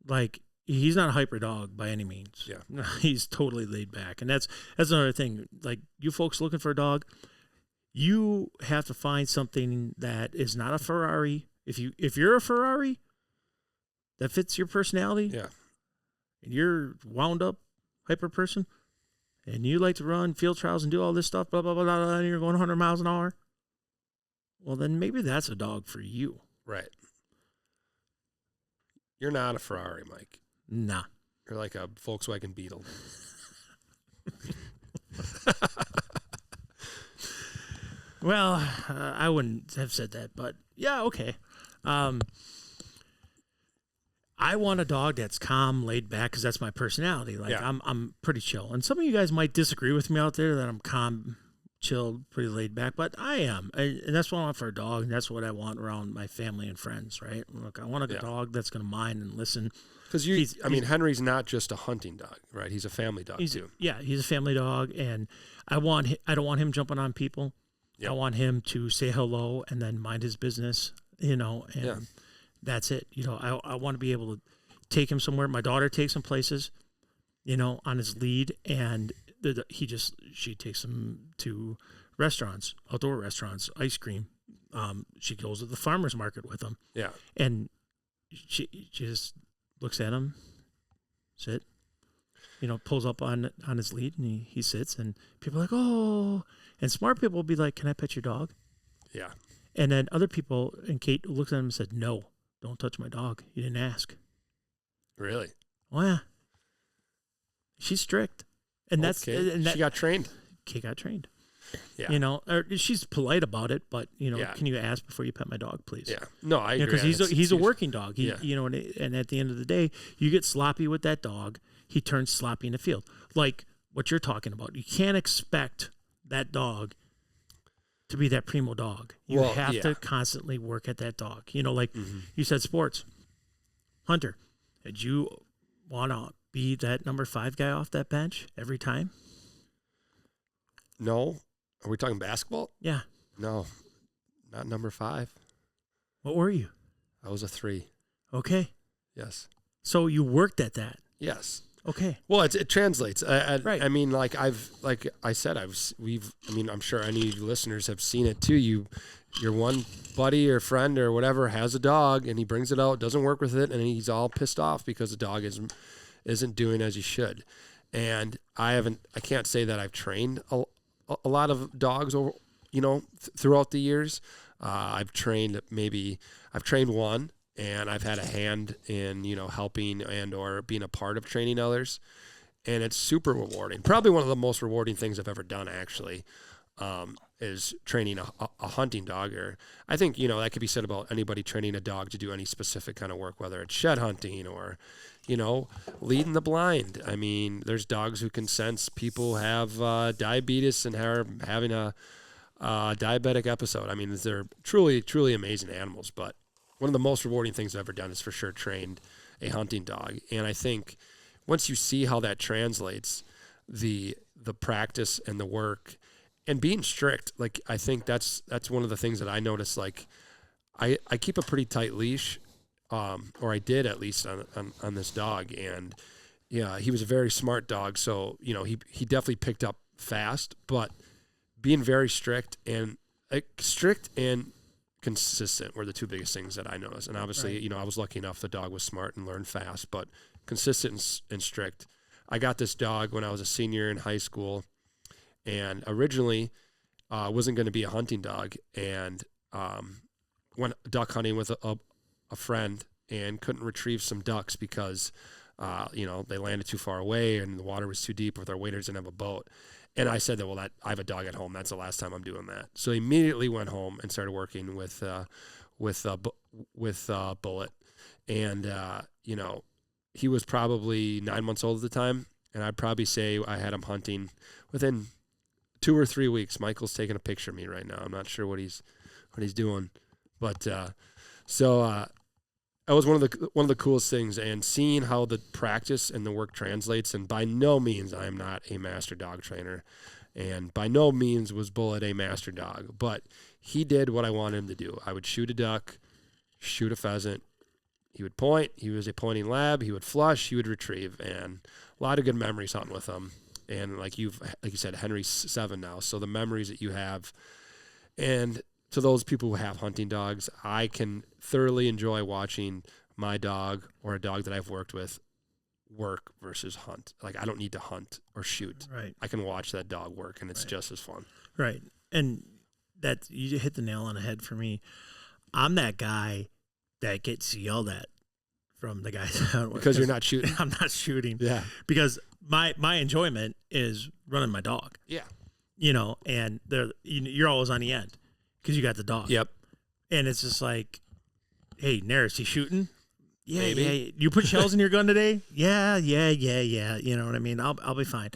Like, he's not a hyper dog by any means. Yeah. He's totally laid back. And that's another thing. Like, you folks looking for a dog, you have to find something that is not a Ferrari. If you're a Ferrari that fits your personality, yeah, and you're wound up hyper person, and you like to run field trials and do all this stuff, blah, blah, blah, blah, blah, and you're going 100 miles an hour, well, then maybe that's a dog for you. Right. You're not a Ferrari, Mike. Nah. You're like a Volkswagen Beetle. Well, I wouldn't have said that, but yeah, okay. I want a dog that's calm, laid back, because that's my personality. Like, I'm pretty chill. And some of you guys might disagree with me out there that I'm calm, chilled, pretty laid back, but I am. And that's what I want for a dog. And that's what I want around my family and friends, right? Look, I want a dog that's going to mind and listen. Because Henry's not just a hunting dog, right? He's a family dog too. Yeah, he's a family dog, and I don't want him jumping on people. Yep. I want him to say hello and then mind his business, and that's it. I want to be able to take him somewhere. My daughter takes him places, on his lead, and she takes him to restaurants, outdoor restaurants, ice cream. She goes to the farmer's market with him. Yeah. And she just looks at him, sit, pulls up on his lead, and he sits, and people are like, oh, and smart people will be like, can I pet your dog? Yeah. And then other people, and Kate looked at him and said, no, don't touch my dog. You didn't ask. Really? Oh, yeah. She's strict. And she got trained. Kate got trained. Yeah. She's polite about it, but can you ask before you pet my dog, please? Yeah. No, I agree. Because he's a working dog. And at the end of the day, you get sloppy with that dog, he turns sloppy in the field. Like what you're talking about. You can't expect that dog to be that primo dog. You have to constantly work at that dog. You said sports. Hunter, did you want to be that number 5 guy off that bench every time? No. Are we talking basketball? Yeah. No, not number 5. What were you? I was a 3. Okay. Yes. So you worked at that? Yes. Okay. Well, it translates. Right. I mean, like I'm sure any listeners have seen it too. Your one buddy or friend or whatever has a dog, and he brings it out, doesn't work with it, and he's all pissed off because the dog isn't doing as he should. And I can't say that I've trained a lot of dogs over, throughout the years. I've trained one, and I've had a hand in, helping and or being a part of training others. And it's super rewarding. Probably one of the most rewarding things I've ever done, actually, is training a hunting dog. Or I think, that could be said about anybody training a dog to do any specific kind of work, whether it's shed hunting or, leading the blind. I mean, there's dogs who can sense people have diabetes and are having a diabetic episode. I mean, they're truly, truly amazing animals. But one of the most rewarding things I've ever done is for sure trained a hunting dog. And I think once you see how that translates, the practice and the work and being strict, like I think that's one of the things that I notice. Like I keep a pretty tight leash, or I did at least on this dog, and yeah, he was a very smart dog, so he definitely picked up fast, but being very strict and consistent were the two biggest things that I noticed. And obviously, I was lucky enough the dog was smart and learned fast, but consistent and strict. I got this dog when I was a senior in high school, and originally wasn't going to be a hunting dog, and went duck hunting with a friend and couldn't retrieve some ducks because they landed too far away and the water was too deep, or their waders didn't have a boat. And I said that, I have a dog at home. That's the last time I'm doing that. So I immediately went home and started working with Bullet. And, he was probably 9 months old at the time. And I'd probably say I had him hunting within 2 or 3 weeks. Michael's taking a picture of me right now. I'm not sure what he's doing. But, that was one of the coolest things, and seeing how the practice and the work translates. And by no means I am not a master dog trainer, and by no means was Bullet a master dog, but he did what I wanted him to do. I would shoot a duck, shoot a pheasant. He would point. He was a pointing lab. He would flush. He would retrieve, and a lot of good memories hunting with him. And like you said, Henry's 7 now, so the memories that you have, and to those people who have hunting dogs, I can thoroughly enjoy watching my dog or a dog that I've worked with work versus hunt. Like, I don't need to hunt or shoot. Right. I can watch that dog work, and it's just as fun. Right. And that, you hit the nail on the head for me. I'm that guy that gets yelled at from the guys because you're not shooting. I'm not shooting. Yeah. Because my enjoyment is running my dog. Yeah. And you're always on the end because you got the dog. Yep. And it's just like, hey, Naris, you shooting? Yeah, maybe. Yeah. You put shells in your gun today? Yeah. You know what I mean? I'll be fine.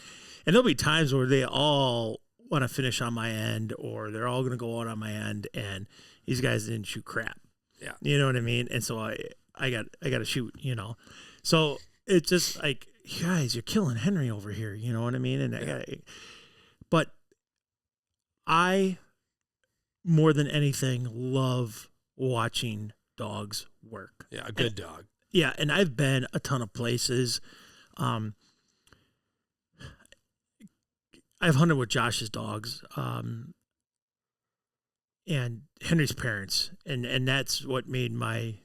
And there'll be times where they all want to finish on my end, or they're all going to go out on my end, and these guys didn't shoot crap. Yeah. You know what I mean? And so I got to shoot, you know. So it's just like, guys, you're killing Henry over here, you know what I mean? And but I, more than anything, love watching dogs work. Yeah, a good dog. Yeah, and I've been a ton of places. I've hunted with Josh's dogs, and Henry's parents, and that's what made my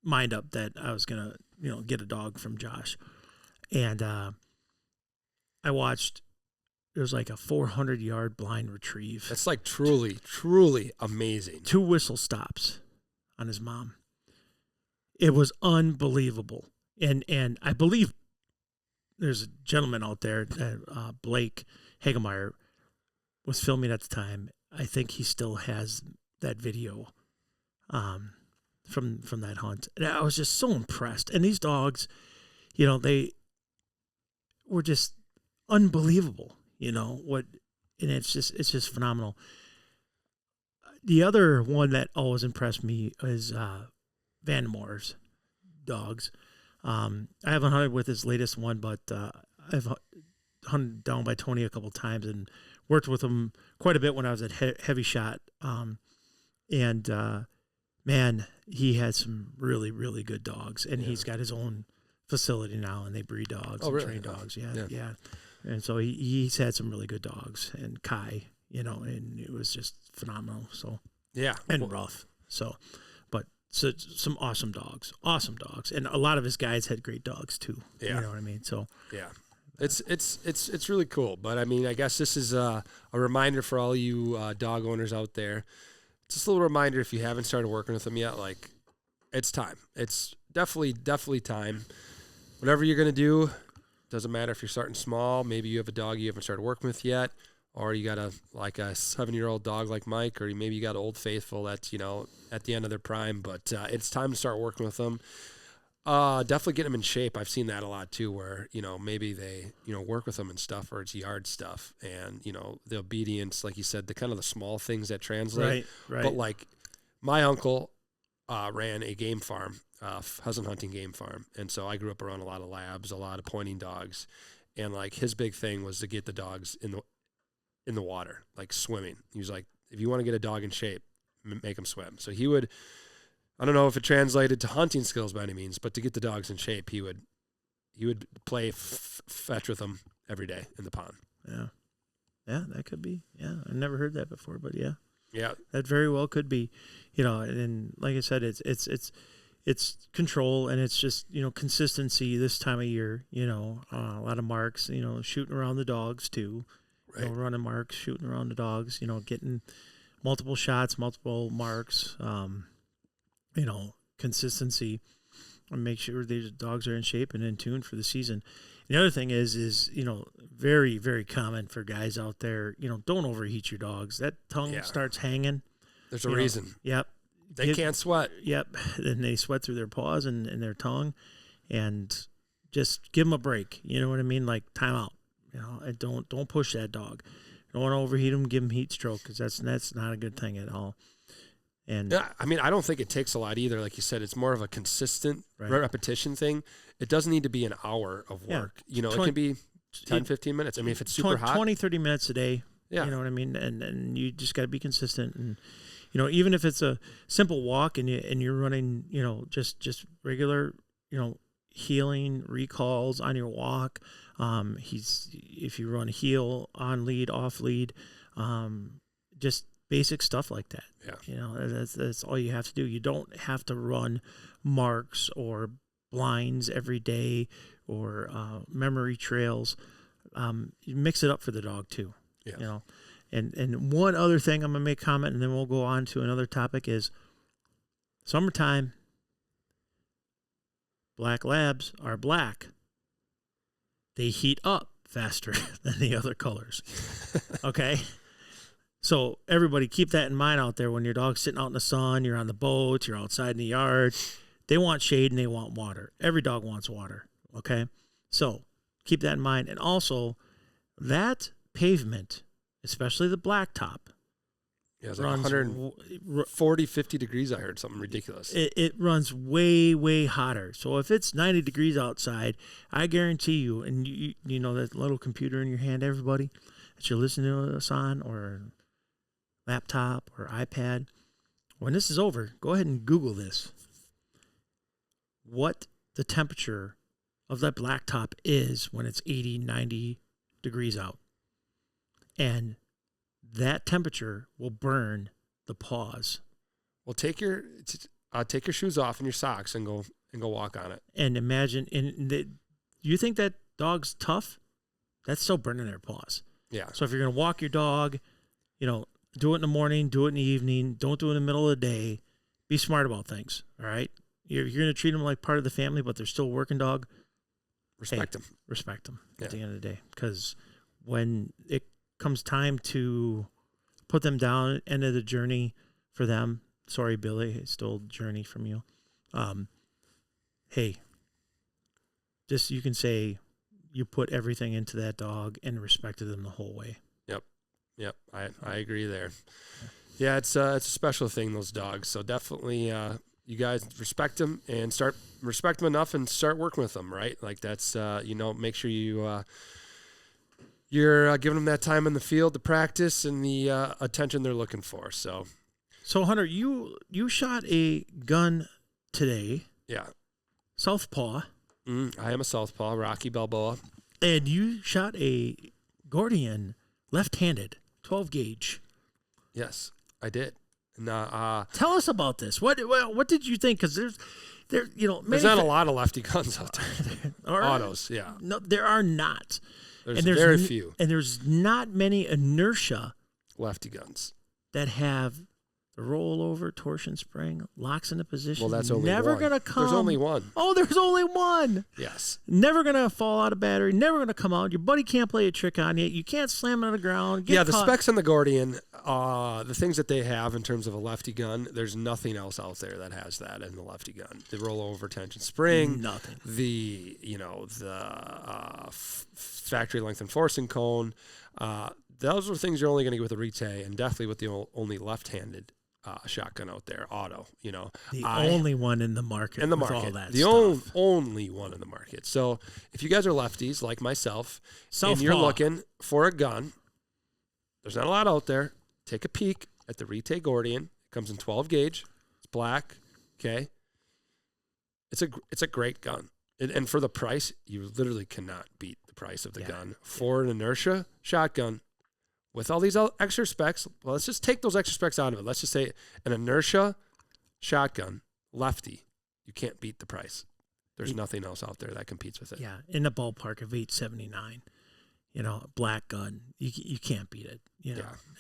mind up that I was gonna, you know, get a dog from Josh. And I watched. It was like a 400-yard blind retrieve. That's like truly, truly amazing. 2 whistle stops on his mom. It was unbelievable. And I believe there's a gentleman out there, Blake Hagemeyer, was filming at the time. I think he still has that video from that hunt. And I was just so impressed. And these dogs, you know, they were just unbelievable. You know what, and it's just phenomenal. The other one that always impressed me is Vandemore's dogs. I haven't hunted with his latest one, but I've hunted down by Tony a couple times and worked with him quite a bit when I was at Heavy Shot. Man, he had some really, really good dogs, and he's got his own facility now, and they breed dogs and train dogs. Yeah. And so he's had some really good dogs, and Kai, you know, and it was just phenomenal. So and rough. So, but some awesome dogs, and a lot of his guys had great dogs too. Yeah, you know what I mean. So it's really cool. But I mean, I guess this is a reminder for all you dog owners out there. Just a little reminder, if you haven't started working with them yet, like, it's time. It's definitely time. Whatever you're gonna do. Doesn't matter if you're starting small. Maybe you have a dog you haven't started working with yet, or you got a 7-year-old dog like Mike, or maybe you got Old Faithful that's, you know, at the end of their prime. But it's time to start working with them. Definitely get them in shape. I've seen that a lot too, where, you know, maybe they, you know, work with them and stuff, or it's yard stuff, and, you know, the obedience, like you said, the kind of the small things that translate. Right. But like my uncle ran a game farm. Pheasant hunting game farm, and so I grew up around a lot of labs, a lot of pointing dogs, and like his big thing was to get the dogs in the water, like swimming. He was like, if you want to get a dog in shape, make them swim. So he would, I don't know if it translated to hunting skills by any means, but to get the dogs in shape, he would play fetch with them every day in the pond. Yeah, that could be. Yeah, I never heard that before, but yeah, that very well could be. You know, and like I said, it's control, and it's just, you know, consistency this time of year, you know, a lot of marks, you know, shooting around the dogs too, you know, running marks, shooting around the dogs, you know, getting multiple shots, multiple marks, you know, consistency, and make sure these dogs are in shape and in tune for the season. And the other thing is, you know, very, very common for guys out there, you know, don't overheat your dogs. That tongue starts hanging. There's a reason. Yep. They can't sweat. Yep. And they sweat through their paws and their tongue, and just give them a break. You know what I mean? Like, time out. You know, and don't push that dog. Don't want to overheat them. Give them heat stroke, because that's not a good thing at all. And yeah, I mean, I don't think it takes a lot either. Like you said, it's more of a consistent repetition thing. It doesn't need to be an hour of work. You know, 20, it can be 10, 15 minutes. I mean, if it's super hot. 20, 30 minutes a day. Yeah. You know what I mean? And you just got to be consistent. And, you know, even if it's a simple walk and you're running, you know, just regular, you know, heeling recalls on your walk. If you run heel, on lead, off lead, just basic stuff like that. Yeah. You know, that's all you have to do. You don't have to run marks or blinds every day or memory trails. You mix it up for the dog too. Yeah. You know, and one other thing I'm gonna make comment, and then we'll go on to another topic, is summertime. Black labs are black. They heat up faster than the other colors. Okay. So everybody keep that in mind out there when your dog's sitting out in the sun, you're on the boat, you're outside in the yard. They want shade and they want water. Every dog wants water, okay? So keep that in mind. And also, that pavement especially the blacktop. Yeah, it was like 140, 50 degrees. I heard something ridiculous. It runs way, way hotter. So if it's 90 degrees outside, I guarantee you, and you know that little computer in your hand, everybody, that you're listening to us on, or laptop or iPad, when this is over, go ahead and Google this. What the temperature of that blacktop is when it's 80, 90 degrees out. And that temperature will burn the paws. Well, take your shoes off and your socks and go walk on it. And imagine, you think that dog's tough? That's still burning their paws. Yeah. So if you're going to walk your dog, do it in the morning, do it in the evening. Don't do it in the middle of the day. Be smart about things. All right. You're going to treat them like part of the family, but they're still a working dog. Respect them. Respect them at the end of the day. Because when it comes time to put them down, end of the journey for them. Sorry, Billy, I stole journey from you. Hey, just you can say you put everything into that dog and respected them the whole way. Yep. I agree there. Yeah, it's a special thing, those dogs. So definitely, you guys respect them and respect them enough and start working with them, right? Like that's, make sure you're giving them that time in the field to practice and the attention they're looking for. So Hunter, you shot a gun today. Yeah. Southpaw. I am a southpaw, Rocky Balboa. And you shot a Gordian left-handed 12 gauge. Yes, I did. Tell us about this. What did you think? Because there's not a lot of lefty guns out there. Autos, yeah. No, there are not. There's very few. And there's not many inertia lefty guns that have the rollover, torsion spring, locks into position. Well, that's only never one. Gonna come. There's only one. Oh, there's only one. Yes. Never gonna fall out of battery. Never gonna come out. Your buddy can't play a trick on you. You can't slam it on the ground. The specs on the Gordian, the things that they have in terms of a lefty gun, there's nothing else out there that has that in the lefty gun. The rollover tension spring, nothing. The factory length enforcing cone. Those are things you're only going to get with a RETAY, and definitely with the only left-handed shotgun out there, auto. The only one in the market. In the with market, all that the only one in the market. So if you guys are lefties like myself, and you're looking for a gun, there's not a lot out there. Take a peek at the RETAY Gordian. It comes in 12 gauge. It's black. Okay. It's a great gun, and for the price, you literally cannot beat the price of the gun for an inertia shotgun. With all these extra specs, well, let's just take those extra specs out of it. Let's just say an inertia shotgun, lefty, you can't beat the price. There's nothing else out there that competes with it. Yeah, in the ballpark of $879, black gun, you can't beat it.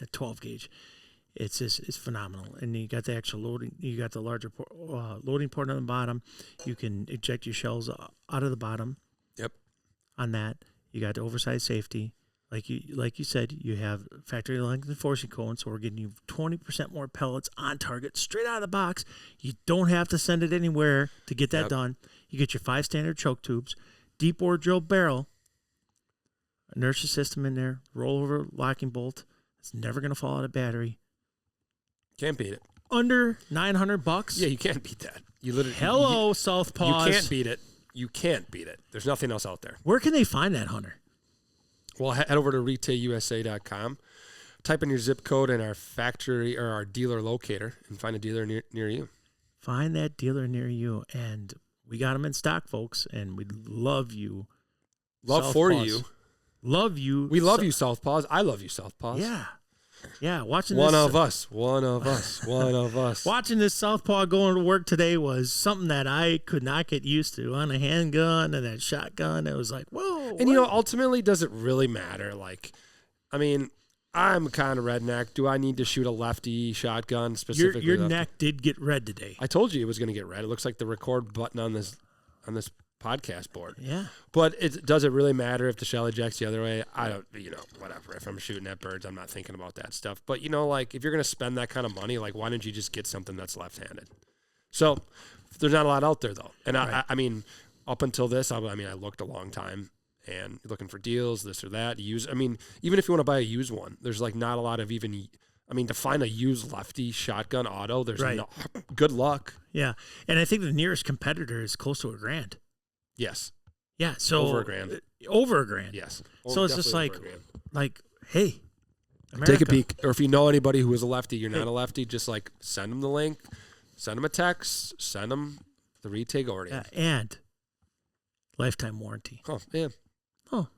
At 12 gauge, it's phenomenal. And you got the actual loading. You got the larger loading port on the bottom. You can eject your shells out of the bottom. Yep. On that, you got the oversized safety. Like you said, you have factory length enforcing cone, so we're getting you 20% more pellets on target straight out of the box. You don't have to send it anywhere to get that done. You get your 5 standard choke tubes, deep bore drill barrel, inertia system in there, rollover locking bolt. It's never going to fall out of battery. Can't beat it. Under $900. Yeah, you can't beat that. You literally Southpaws. You can't beat it. You can't beat it. There's nothing else out there. Where can they find that, Hunter? Well, head over to retayusa.com, type in your zip code and our factory or our dealer locator, and find a dealer near you. Find that dealer near you, and we got them in stock, folks, and we love you. Love for you. Love you. We love you, Southpaws. I love you, Southpaws. Yeah, watching one this. One of us. Watching this Southpaw going to work today was something that I could not get used to on a handgun and that shotgun. It was like, whoa. And, ultimately, does it really matter? Like, I mean, I'm kind of redneck. Do I need to shoot a lefty shotgun specifically? Your neck did get red today. I told you it was going to get red. It looks like the record button on this podcast board. Yeah. But does it really matter if the shell ejects the other way? I don't, whatever. If I'm shooting at birds, I'm not thinking about that stuff. But, like, if you're going to spend that kind of money, like, why don't you just get something that's left-handed? So there's not a lot out there, though. And right. I mean, up until this, I looked a long time. and you're looking for deals, this or that, I mean, even if you want to buy a used one, there's like not a lot of to find a used lefty shotgun auto, there's good luck. Yeah. And I think the nearest competitor is close to $1,000. Yes. Yeah. So over $1,000. Over $1,000. Yes. So it's just like, hey, America. Take a peek. Or if you know anybody who is a lefty, you're not a lefty, just like send them the link, send them a text, send them the RETAY Gordian. And lifetime warranty. Oh, yeah. Oh.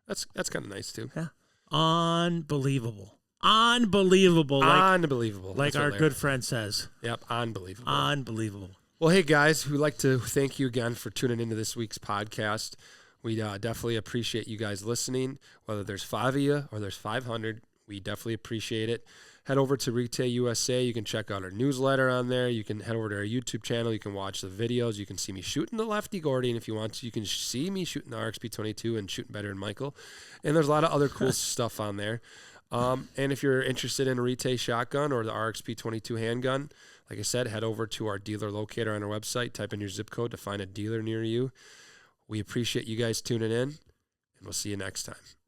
That's kind of nice too. Yeah. Unbelievable. Unbelievable. Unbelievable. Like our good friend says. Yep. Unbelievable. Unbelievable. Well, hey guys, we'd like to thank you again for tuning into this week's podcast. We definitely appreciate you guys listening. Whether there's 5 of you or there's 500, we definitely appreciate it. Head over to RETAY USA. You can check out our newsletter on there. You can head over to our YouTube channel. You can watch the videos. You can see me shooting the lefty Gordian if you want to. You can see me shooting the RXP-22 and shooting better than Michael. And there's a lot of other cool stuff on there. And if you're interested in a RETAY shotgun or the RXP-22 handgun, like I said, head over to our dealer locator on our website. Type in your zip code to find a dealer near you. We appreciate you guys tuning in, and we'll see you next time.